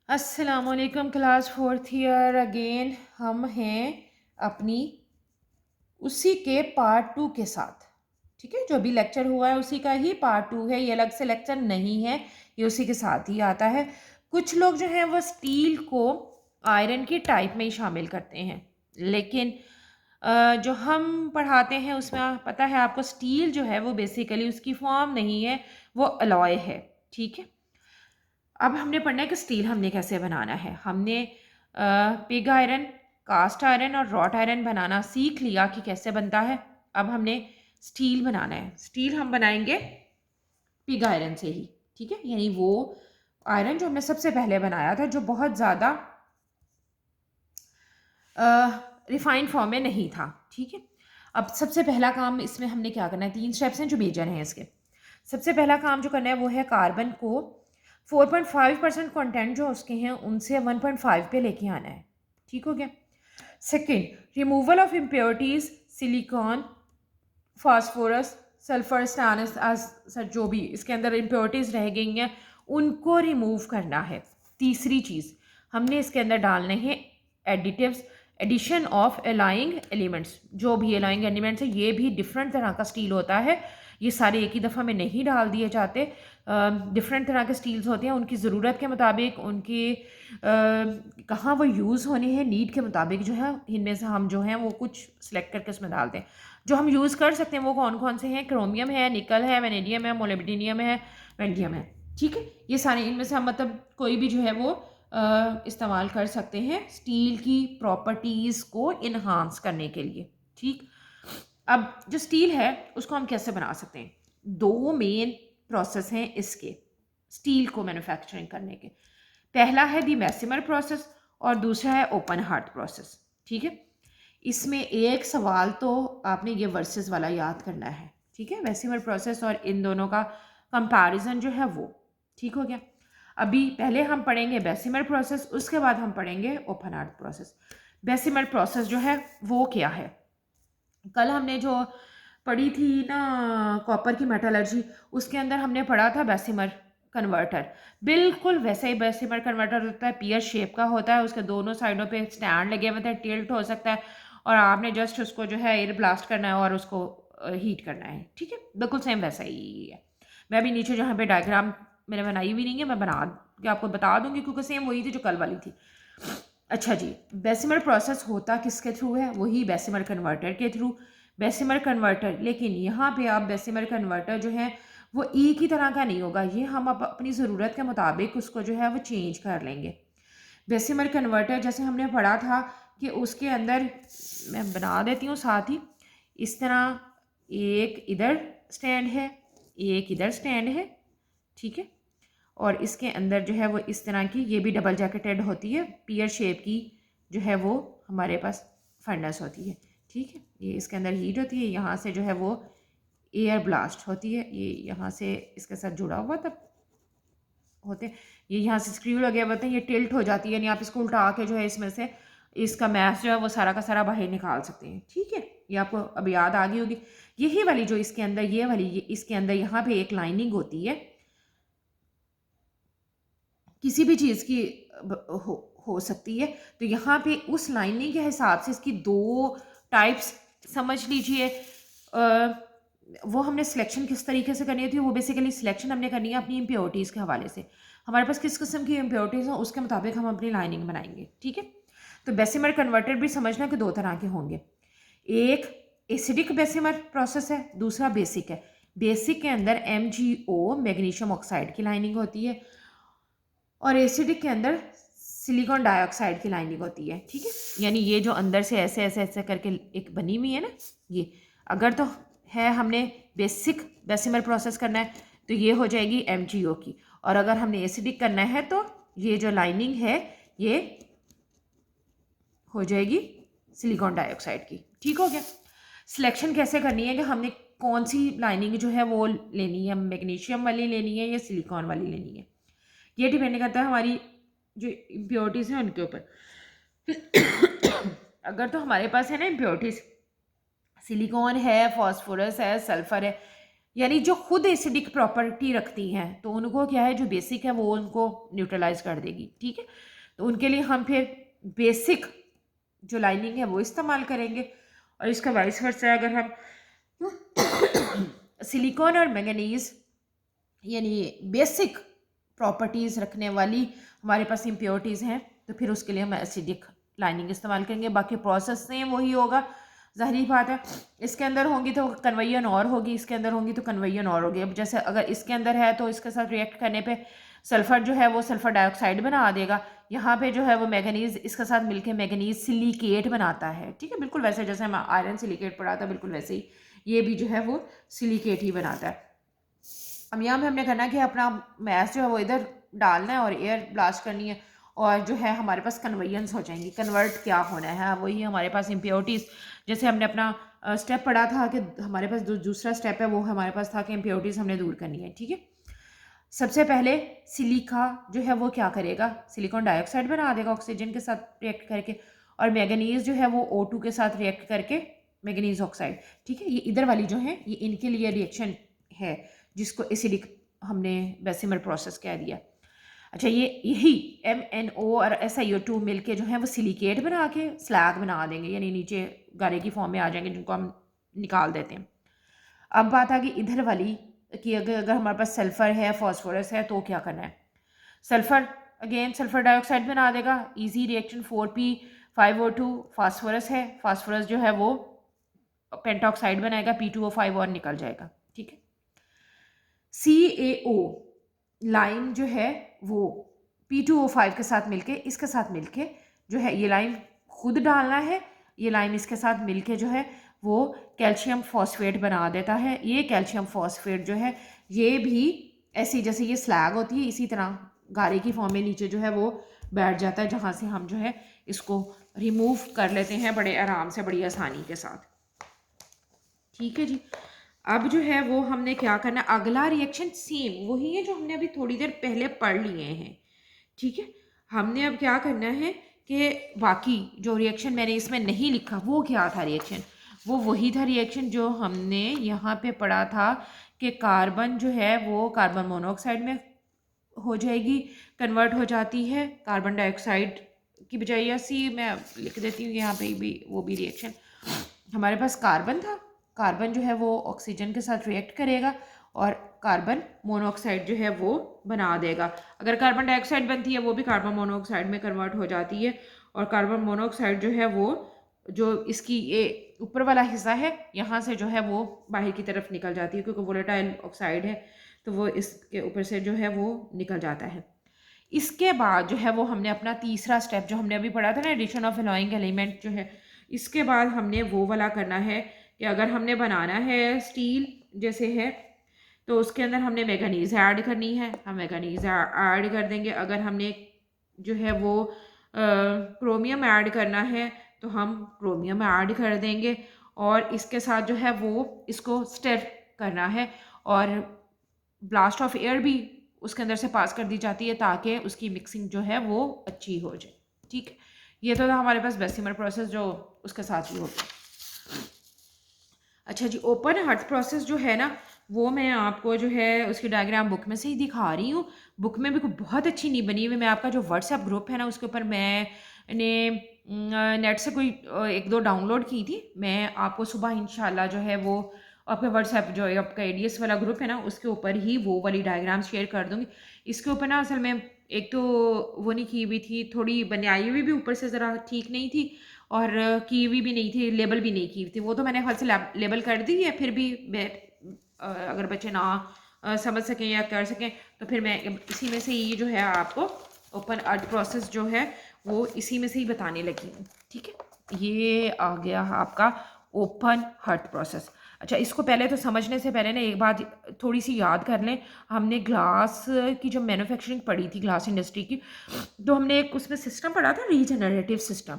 अस्सलामुअलैकुम class fourth year again हम हैं अपनी उसी के पार्ट टू के साथ। ठीक है, जो भी लेक्चर हुआ है उसी का ही पार्ट टू है, ये अलग से लेक्चर नहीं है, ये उसी के साथ ही आता है। कुछ लोग जो हैं वो स्टील को आयरन की टाइप में ही शामिल करते हैं, लेकिन जो हम पढ़ाते हैं उसमें पता है आपको स्टील जो है वो बेसिकली उसकी फॉर्म नहीं है, वो अलॉय है। ठीक है, अब हमने पढ़ना है कि स्टील हमने कैसे बनाना है। हमने पिग आयरन, कास्ट आयरन और रॉट आयरन बनाना सीख लिया कि कैसे बनता है। अब हमने स्टील बनाना है। स्टील हम बनाएंगे पिग आयरन से ही। ठीक है, यानी वो आयरन जो हमने सबसे पहले बनाया था, जो बहुत ज़्यादा रिफाइंड फॉर्म में नहीं था। ठीक है, अब सबसे पहला काम इसमें हमने क्या करना है, 3 स्टेप्स हैं जो मेजर हैं इसके। सबसे पहला काम जो करना है वो है कार्बन को 4.5% कंटेंट जो उसके हैं उनसे 1.5 पे लेके आना है। ठीक हो गया। Second, removal of impurities, silicon, phosphorus, sulphur, stannous sir जो भी इसके अंदर इम्प्योरिटीज रह गई हैं उनको रिमूव करना है। तीसरी चीज़ हमने इसके अंदर डालने हैं additives, addition of ailing elements. जो भी एलाइंग एलिमेंट्स है ये भी डिफरेंट तरह का स्टील होता है, ये सारे एक ही दफ़ा में नहीं डाल दिए जाते। डिफरेंट तरह के स्टील्स होते हैं, उनकी ज़रूरत के मुताबिक उनकी कहाँ वो यूज़ होने हैं नीड के मुताबिक जो है इनमें से हम जो हैं वो कुछ सेलेक्ट करके उसमें डालते हैं। जो हम यूज़ कर सकते हैं वो कौन कौन से हैं, क्रोमियम है, निकल है, वेनेडियम है, मोलिब्डेनियम है, वेंडियम है। ठीक है, ये सारे इनमें से हम मतलब कोई भी जो है वो इस्तेमाल कर सकते हैं स्टील की प्रॉपर्टीज़ को इन्हांस करने के लिए। ठीक, अब जो स्टील है उसको हम कैसे बना सकते हैं। दो मेन प्रोसेस हैं इसके स्टील को मैन्युफैक्चरिंग करने के। पहला है दी मैसिमर प्रोसेस और दूसरा है ओपन हार्ट प्रोसेस। ठीक है, इसमें एक सवाल तो आपने ये वर्सेस वाला याद करना है। ठीक है, मैसिमर प्रोसेस और इन दोनों का कंपैरिजन जो है वो। ठीक हो गया। अभी पहले हम पढ़ेंगे बेसिमर प्रोसेस, उसके बाद हम पढ़ेंगे open heart process. Bessemer process जो है वो क्या है, कल हमने जो पढ़ी थी ना कॉपर की मेटलर्जी, उसके अंदर हमने पढ़ा था बेसिमर कन्वर्टर। बिल्कुल वैसे ही बेसिमर कन्वर्टर होता है, पियर शेप का होता है, उसके दोनों साइडों पे स्टैंड लगे हुए थे, टिल्ट हो सकता है और आपने जस्ट उसको जो है एयर ब्लास्ट करना है और उसको हीट करना है। ठीक है, बिल्कुल सेम वैसा ही है। मैं भी नीचे जहाँ पे डायग्राम मैंने बनाई हुई नहीं है, मैं बना के आपको बता दूंगी क्योंकि सेम वही थी जो कल वाली थी। अच्छा जी, बेसिमर प्रोसेस होता किसके थ्रू है, वही बेसिमर कन्वर्टर के थ्रू। बेसिमर कन्वर्टर, लेकिन यहाँ पे आप बेसिमर कन्वर्टर जो है वो एक ही तरह का नहीं होगा, ये हम अपनी ज़रूरत के मुताबिक उसको जो है वो चेंज कर लेंगे। बेसिमर कन्वर्टर जैसे हमने पढ़ा था कि उसके अंदर, मैं बना देती हूँ साथ ही, इस तरह एक इधर स्टैंड है, एक इधर स्टैंड है। ठीक है, और इसके अंदर जो है वो इस तरह की ये भी डबल जैकेटेड होती है, पियर शेप की जो है वो हमारे पास फर्नेस होती है। ठीक है, ये इसके अंदर हीट होती है, यहाँ से जो है वो एयर ब्लास्ट होती है, ये यहाँ से इसके साथ जुड़ा हुआ तब होते हैं, ये यहाँ से स्क्रू लगे हुए होते हैं, ये टिल्ट हो जाती है, यानी आप इसको उल्टा के जो है इसमें से इसका मैश जो है वो सारा का सारा बाहर निकाल सकते हैं। ठीक है, ये आपको अब याद आ गई होगी। यही वाली जो इसके अंदर ये वाली इसके अंदर यहाँ पे एक लाइनिंग होती है किसी भी चीज़ की हो सकती है, तो यहाँ पे उस लाइनिंग के हिसाब से इसकी दो टाइप्स समझ लीजिए। वो हमने सिलेक्शन किस तरीके से करनी थी, वो बेसिकली सिलेक्शन हमने करनी है अपनी इम्प्योरिटीज़ के हवाले से। हमारे पास किस किस्म की इम्प्योरिटीज़ हैं उसके मुताबिक हम अपनी लाइनिंग बनाएंगे। ठीक है, तो बेसिमर कन्वर्टर भी समझना कि दो तरह के होंगे, एक एसिडिक बेसिमर प्रोसेस है, दूसरा बेसिक है। बेसिक के अंदर MgO मैग्नीशियम ऑक्साइड की लाइनिंग होती है और एसिडिक के अंदर सिलिकॉन डाइऑक्साइड की लाइनिंग होती है। ठीक है, यानी ये जो अंदर से ऐसे ऐसे ऐसे करके एक बनी हुई है ना, ये अगर तो है हमने बेसिक बेसिमर प्रोसेस करना है तो ये हो जाएगी MgO की, और अगर हमने एसिडिक करना है तो ये जो लाइनिंग है ये हो जाएगी सिलिकॉन डाइऑक्साइड की। ठीक हो गया। सिलेक्शन कैसे करनी है कि हमने कौन सी लाइनिंग जो है वो लेनी है, मैग्नीशियम वाली लेनी है या सिलिकॉन वाली लेनी है, ये डिपेंड करता है हमारी जो इम्प्योरिटीज़ हैं उनके ऊपर। अगर तो हमारे पास है ना इम्प्योरिटीज़, सिलिकॉन है, फास्फोरस है, सल्फर है, यानी जो खुद एसिडिक प्रॉपर्टी रखती हैं तो उनको क्या है, जो बेसिक है वो उनको न्यूट्रलाइज कर देगी, ठीक है। तो उनके लिए हम फिर बेसिक जो लाइनिंग है वो इस्तेमाल करेंगे। और इसका वाइस वर्सा अगर हम सिलिकॉन और मैंगनीज यानी बेसिक प्रॉपर्टीज़ रखने वाली हमारे पास इम्प्योरिटीज़ हैं तो फिर उसके लिए हम एसिडिक लाइनिंग इस्तेमाल करेंगे। बाकी प्रोसेस सेम वही होगा, ज़ाहिर बात है। इसके अंदर होंगी तो कन्वेयन और होगी, इसके अंदर होंगी तो कन्वेयन और होगी। अब जैसे अगर इसके अंदर है तो इसके साथ रिएक्ट करने पे सल्फ़र जो है वो सल्फ़र डाइऑक्साइड बना देगा। यहाँ पे जो है वो मैंगनीज़ इसके साथ मिलके मैंगनीज़ सिलिकेट बनाता है, ठीक है। बिल्कुल वैसे जैसे हम आयरन सिलिकेट पढ़ा था, बिल्कुल वैसे ही ये भी जो है वो सिलिकेट ही बनाता है। अब यहाँ पे हमने करना है कि अपना मैथ जो है वो इधर डालना है और एयर ब्लास्ट करनी है और जो है हमारे पास कन्वर्जेंस हो जाएंगी। कन्वर्ट क्या होना है, वही हमारे पास इम्प्योरिटीज़, जैसे हमने अपना स्टेप पढ़ा था कि हमारे पास दूसरा स्टेप है वो हमारे पास था कि इम्प्योरिटीज़ हमने दूर करनी है, ठीक है। सबसे पहले सिलिका जो है वो क्या करेगा, सिलिकॉन डाइऑक्साइड बना देगा ऑक्सीजन के साथ रिएक्ट करके, और मैंगनीज जो है वो O2 के साथ रिएक्ट करके मैंगनीज ऑक्साइड, ठीक है। ये इधर वाली जो है ये इनके लिए रिएक्शन है जिसको एसिडिक हमने बेसिमर प्रोसेस कह दिया। अच्छा, ये यही MnO और SiO2 मिलके जो है वो सिलिकेट बना के स्लैग बना देंगे, यानी नीचे गारे की फॉर्म में आ जाएंगे जिनको हम निकाल देते हैं। अब बात आ गई इधर वाली कि अगर हमारे पास सल्फ़र है, फॉस्फोरस है तो क्या करना है। सल्फ़र अगेन सल्फ़र डाइऑक्साइड बना देगा, इजी रिएक्शन 4p5O2। फास्फोरस है, फास्फोरस जो है वो पेंटाऑक्साइड बनाएगा, P2O5 और निकल जाएगा, ठीक है। CaO लाइम जो है वो P2O5 के साथ मिलके, इसके साथ मिलके जो है ये लाइम खुद डालना है, ये लाइम इसके साथ मिलके जो है वो कैल्शियम फॉस्फेट बना देता है। ये कैल्शियम फॉस्फेट जो है ये भी ऐसी जैसे ये स्लैग होती है इसी तरह गारे की फॉर्म में नीचे जो है वो बैठ जाता है, जहाँ से हम जो है इसको रिमूव कर लेते हैं बड़े आराम से, बड़ी आसानी के साथ, ठीक है जी। अब जो है वो हमने क्या करना है, अगला रिएक्शन सेम वही है जो हमने अभी थोड़ी देर पहले पढ़ लिए हैं, ठीक है। हमने अब क्या करना है कि बाकी जो रिएक्शन मैंने इसमें नहीं लिखा वो क्या था रिएक्शन, वो वही था रिएक्शन जो हमने यहाँ पे पढ़ा था कि कार्बन जो है वो कार्बन मोनोऑक्साइड में हो जाएगी, कन्वर्ट हो जाती है कार्बन डाइऑक्साइड की बजाय, या सी मैं लिख देती हूँ यहाँ पे भी वो भी रिएक्शन। हमारे पास कार्बन था, कार्बन जो है वो ऑक्सीजन के साथ रिएक्ट करेगा और कार्बन मोनोऑक्साइड जो है वो बना देगा। अगर कार्बन डाइऑक्साइड बनती है वो भी कार्बन मोनोऑक्साइड में कन्वर्ट हो जाती है, और कार्बन मोनोऑक्साइड जो है वो जो इसकी ये ऊपर वाला हिस्सा है यहाँ से जो है वो बाहर की तरफ निकल जाती है, क्योंकि वोलेटाइल ऑक्साइड है तो वो इसके ऊपर से जो है वो निकल जाता है। इसके बाद जो है वो हमने अपना तीसरा स्टेप जो हमने अभी पढ़ा था ना, एडिशन ऑफ एलॉइंग एलिमेंट जो है, इसके बाद हमने वो वाला करना है कि अगर हमने बनाना है स्टील जैसे है तो उसके अंदर हमने मैंगनीज ऐड करनी है, हम मैंगनीज ऐड कर देंगे। अगर हमने जो है वो क्रोमियम ऐड करना है तो हम क्रोमियम ऐड कर देंगे, और इसके साथ जो है वो इसको स्टर करना है, और ब्लास्ट ऑफ एयर भी उसके अंदर से पास कर दी जाती है ताकि उसकी मिक्सिंग जो है वो अच्छी हो जाए, ठीक है। ये तो था हमारे पास बेसिमर प्रोसेस जो उसके साथ ही होता है। अच्छा जी, ओपन हार्ट प्रोसेस जो है ना वो मैं आपको जो है उसकी डायग्राम बुक में से ही दिखा रही हूँ। बुक में भी कोई बहुत अच्छी नहीं बनी हुई, मैं आपका जो व्हाट्सएप ग्रुप है ना उसके ऊपर मैंने नेट से कोई एक दो डाउनलोड की थी। मैं आपको सुबह इंशाल्लाह जो है वो आपके व्हाट्सएप जो है आपका ADS वाला ग्रुप है ना उसके ऊपर ही वो वाली डायग्राम शेयर कर दूँगी। इसके ऊपर ना असल में एक तो वो नहीं की हुई थी, थोड़ी बनाई हुई भी ऊपर से ज़रा ठीक नहीं थी, और की हुई भी नहीं थी, लेबल भी नहीं की हुई थी। वो तो मैंने ख्याल से लेबल कर दी है, फिर भी मैं अगर बच्चे ना समझ सकें या कर सकें तो फिर मैं इसी में से ये जो है आपको ओपन हार्ट प्रोसेस जो है वो इसी में से ही बताने लगी हूँ, ठीक है। ये आ गया आपका ओपन हार्ट प्रोसेस। अच्छा, इसको पहले तो समझने से पहले ना एक बात थोड़ी सी याद कर लें। हमने ग्लास की जो मैन्युफैक्चरिंग पढ़ी थी ग्लास इंडस्ट्री की, तो हमने एक उसमें सिस्टम पढ़ा था रीजनरेटिव सिस्टम,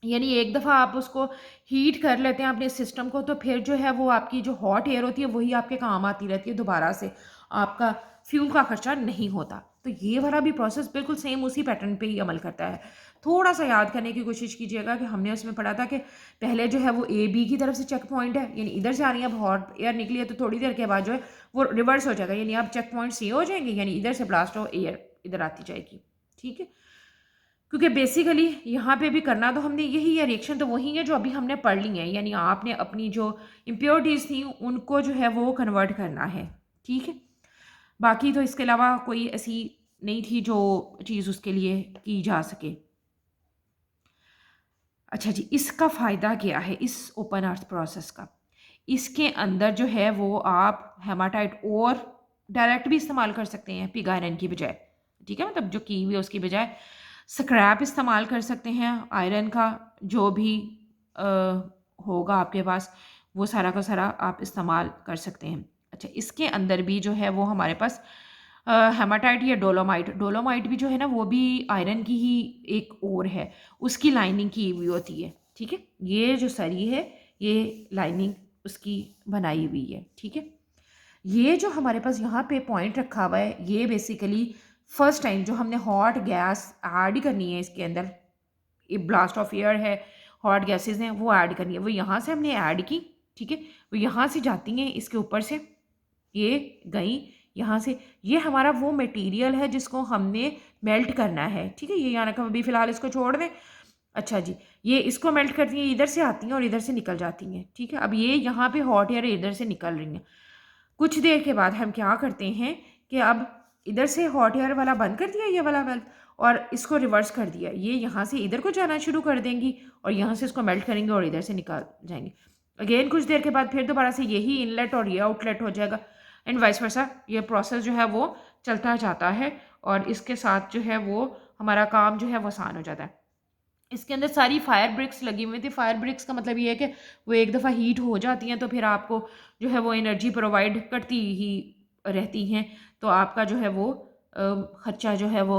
यानी एक दफ़ा आप उसको हीट कर लेते हैं अपने सिस्टम को तो फिर जो है वो आपकी जो हॉट एयर होती है वही आपके काम आती रहती है, दोबारा से आपका फ्यूल का खर्चा नहीं होता। तो ये वाला भी प्रोसेस बिल्कुल सेम उसी पैटर्न पे ही अमल करता है। थोड़ा सा याद करने की कोशिश कीजिएगा कि हमने उसमें पढ़ा था कि पहले जो है वो ए बी की तरफ से चेक पॉइंट है, यानी इधर से आ रही है, अब हॉट एयर निकली है तो थोड़ी देर के बाद जो है वो रिवर्स हो जाएगा, यानी अब चेक पॉइंट सी हो जाएंगे, यानी इधर से ब्लास्ट हो एयर इधर आती जाएगी। ठीक है, क्योंकि बेसिकली यहाँ पे भी करना तो हमने यही है, रिएक्शन तो वही है जो अभी हमने पढ़ ली है, यानी आपने अपनी जो इम्प्योरिटीज़ थी उनको जो है वो कन्वर्ट करना है। ठीक है, बाकी तो इसके अलावा कोई ऐसी नहीं थी जो चीज़ उसके लिए की जा सके। अच्छा जी, इसका फ़ायदा क्या है इस ओपन अर्थ प्रोसेस का? इसके अंदर जो है वो आप हेमाटाइट और डायरेक्ट भी इस्तेमाल कर सकते हैं पिग आयरन की बजाय। ठीक है, मतलब जो की हुई है उसकी बजाय स्क्रैप इस्तेमाल कर सकते हैं आयरन का, जो भी अ, होगा आपके पास वो सारा का सारा आप इस्तेमाल कर सकते हैं। अच्छा, इसके अंदर भी जो है वो हमारे पास हेमाटाइट या डोलोमाइट, डोलोमाइट भी जो है ना वो भी आयरन की ही एक और है, उसकी लाइनिंग की हुई होती है। ठीक है, ये जो सरी है ये लाइनिंग उसकी बनाई हुई है। ठीक है, ये जो हमारे पास यहाँ पे पॉइंट रखा हुआ है ये बेसिकली फर्स्ट टाइम जो हमने हॉट गैस ऐड करनी है इसके अंदर, ये ब्लास्ट ऑफ एयर है, हॉट गैसेस हैं वो ऐड करनी है, वो यहाँ से हमने ऐड की। ठीक है, वो यहाँ से जाती हैं इसके ऊपर से, ये गई यहाँ से, ये हमारा वो मटेरियल है जिसको हमने मेल्ट करना है। ठीक है, ये यहाँ रखा, अभी फ़िलहाल इसको छोड़ दें। अच्छा जी, ये इसको मेल्ट करती हैं, इधर से आती हैं और इधर से निकल जाती हैं। ठीक है, अब ये यहाँ पे हॉट एयर इधर से निकल रही हैं। कुछ देर के बाद हम क्या करते हैं कि अब इधर से हॉट एयर वाला बंद कर दिया ये वाला वाल्व, और इसको रिवर्स कर दिया, ये यहाँ से इधर को जाना शुरू कर देंगी और यहाँ से इसको मेल्ट करेंगे और इधर से निकाल जाएंगे। अगेन कुछ देर के बाद फिर दोबारा से यही इनलेट और ये आउटलेट हो जाएगा, एंड वाइस वर्सा। ये प्रोसेस जो है वो चलता जाता है और इसके साथ जो है वो हमारा काम जो है वो आसान हो जाता है। इसके अंदर सारी फायर ब्रिक्स लगी हुई थी। फायर ब्रिक्स का मतलब ये है कि वो एक दफ़ा हीट हो जाती हैं तो फिर आपको जो है वो एनर्जी प्रोवाइड करती ही रहती हैं, तो आपका जो है वो खर्चा जो है वो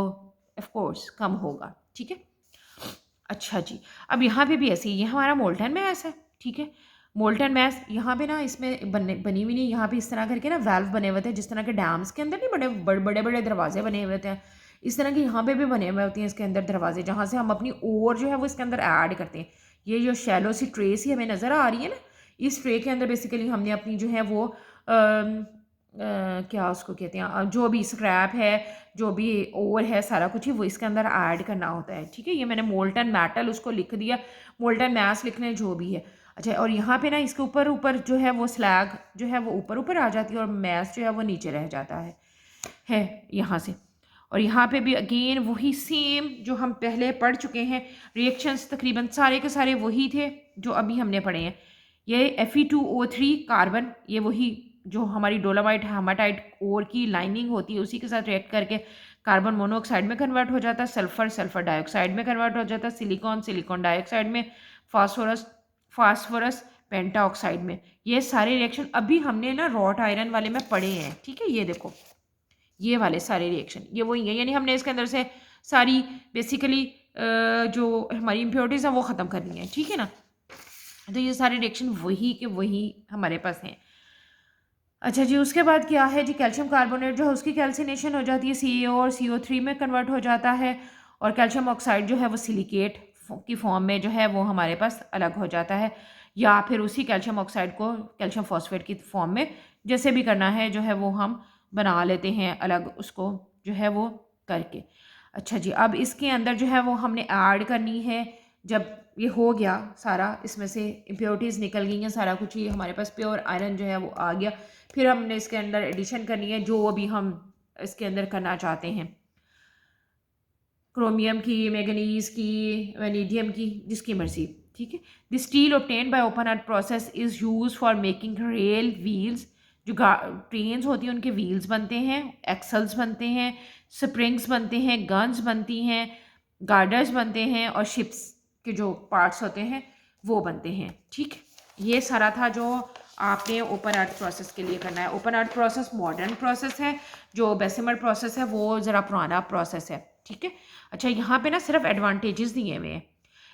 ऑफ कोर्स कम होगा। ठीक है, अच्छा जी, अब यहाँ पे भी ऐसे ही, ये हमारा मोल्टन मैस है। ठीक है, मोल्टन मैस यहाँ पे ना इसमें बनी हुई नहीं, यहाँ पे इस तरह करके ना वाल्व बने हुए थे, जिस तरह के डैम्स के अंदर नहीं बड़े बड़े दरवाजे बने हुए थे, इस तरह के यहाँ पे भी बने हुए होती हैं इसके अंदर दरवाजे, जहाँ से हम अपनी ओर जो है वो इसके अंदर ऐड करते हैं। ये जो शैलो सी ट्रे सी हमें नज़र आ रही है ना, इस ट्रे के अंदर बेसिकली हमने अपनी जो है वो क्या उसको कहते हैं, जो भी स्क्रैप है, जो भी ओवर है, सारा कुछ ही वो इसके अंदर ऐड करना होता है। ठीक है, ये मैंने मोल्टन मेटल उसको लिख दिया, मोल्टन मैस लिखने जो भी है। अच्छा, और यहाँ पे ना इसके ऊपर ऊपर जो है वो स्लैग जो है वो ऊपर ऊपर आ जाती है और मैस जो है वो नीचे रह जाता है यहाँ से। और यहाँ पे भी अगेन वही सेम जो हम पहले पढ़ चुके हैं, रिएक्शंस तकरीबन सारे के सारे वही थे जो अभी हमने पढ़े हैं। ये Fe2O3 कार्बन, ये वही जो हमारी डोलोमाइट हेमाटाइट ओर की लाइनिंग होती है उसी के साथ रिएक्ट करके कार्बन मोनोऑक्साइड में कन्वर्ट हो जाता है, सल्फर सल्फर डाइऑक्साइड में कन्वर्ट हो जाता है, सिलिकॉन सिलिकॉन डाइऑक्साइड में, फास्फोरस फास्फोरस पेंटाऑक्साइड में। ये सारे रिएक्शन अभी हमने ना रॉट आयरन वाले में पढ़े हैं। ठीक है, ये देखो ये वाले सारे रिएक्शन ये वही है, यानी हमने इसके अंदर से सारी बेसिकली जो हमारी इम्प्योरिटीज़ हैं वो ख़त्म करनी है। ठीक है ना, तो ये सारे रिएक्शन वही के वही हमारे पास हैं। अच्छा जी, उसके बाद क्या है जी, कैल्शियम कार्बोनेट जो है उसकी कैल्सिनेशन हो जाती है, CaO और CO3 में कन्वर्ट हो जाता है, और कैल्शियम ऑक्साइड जो है वो सिलिकेट की फॉर्म में जो है वो हमारे पास अलग हो जाता है, या फिर उसी कैल्शियम ऑक्साइड को कैल्शियम फॉस्फेट की फॉर्म में जैसे भी करना है जो है वो हम बना लेते हैं अलग उसको जो है वो करके। अच्छा जी, अब इसके अंदर जो है वो हमने ऐड करनी है, जब ये हो गया सारा, इसमें से इम्प्योरिटीज़ निकल गई हैं, सारा कुछ ही हमारे पास प्योर आयरन जो है वो आ गया, फिर हमने इसके अंदर एडिशन करनी है जो अभी हम इसके अंदर करना चाहते हैं, क्रोमियम की, मैंगनीज की, वैनेडियम की, जिसकी मर्जी। ठीक है, the steel obtained by open art process is use for making rail wheels, जो ट्रेन्स होती हैं उनके व्हील्स बनते हैं, एक्सल्स बनते हैं, स्प्रिंग्स बनते हैं, गन्स बनती हैं, गार्डर्स बनते हैं, और शिप्स के जो पार्ट्स होते हैं वो बनते हैं। ठीक, ये सारा था जो आपने ओपन आर्ट प्रोसेस के लिए करना है। Open art process modern process है, जो बेसिमर प्रोसेस है वो ज़रा पुराना प्रोसेस है। ठीक है, अच्छा यहाँ पे ना सिर्फ एडवांटेजेस दिए हुए हैं,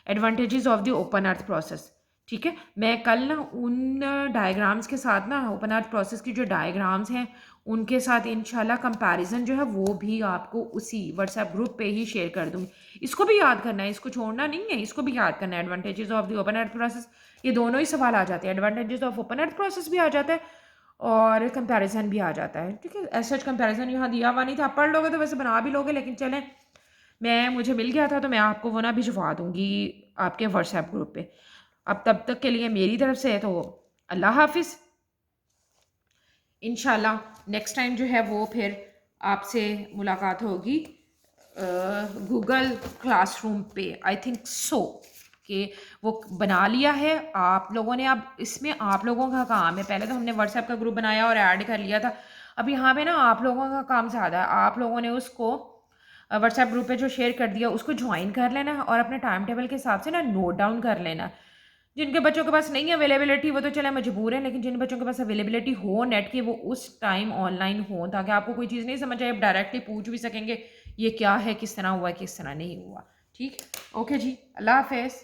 advantages of the open earth process. ठीक है, मैं कल ना उन डायग्राम्स के साथ ना ओपन आर्ट प्रोसेस की जो डायग्राम्स हैं उनके साथ इंशाल्लाह कंपैरिजन जो है वो भी आपको उसी व्हाट्सएप ग्रुप पे ही शेयर कर दूँगी। इसको भी याद करना है, इसको छोड़ना नहीं है, इसको भी याद करना है। Advantages of the open art process, ये दोनों ही सवाल आ जाते हैं। Advantages of open art process भी आ जाता है और कंपैरिजन भी आ जाता है। ठीक है, एज सच कंपैरिजन यहाँ दिया हुआ नहीं था, आप पढ़ लोगे तो वैसे बना भी लोगे, लेकिन चलें मुझे मिल गया था तो मैं आपको वो ना भिजवा दूँगी आपके व्हाट्सएप ग्रुप पे। अब तब तक के लिए मेरी तरफ से तो अल्लाह हाफ़िज़। इंशाल्लाह नेक्स्ट टाइम जो है वो फिर आपसे मुलाकात होगी गूगल क्लासरूम पे। आई थिंक सो कि वो बना लिया है आप लोगों ने। अब इसमें आप लोगों का काम है, पहले तो हमने व्हाट्सएप का ग्रुप बनाया और ऐड कर लिया था। अब यहाँ पे ना आप लोगों का काम ज़्यादा है। आप लोगों ने उसको व्हाट्सएप ग्रुप पे जो शेयर कर दिया उसको ज्वाइन कर लेना है और अपने टाइम टेबल के हिसाब से ना नोट डाउन कर लेना। जिनके बच्चों के पास नहीं है अवेलेबिलिटी वो तो चले मजबूर है, लेकिन जिन बच्चों के पास अवेलेबिलिटी हो नेट की वो उस टाइम ऑनलाइन हो, ताकि आपको कोई चीज़ नहीं समझ आए आप डायरेक्टली पूछ भी सकेंगे ये क्या है, किस तरह हुआ है, किस तरह नहीं हुआ। ठीक, ओके जी, अल्लाह हाफिज़।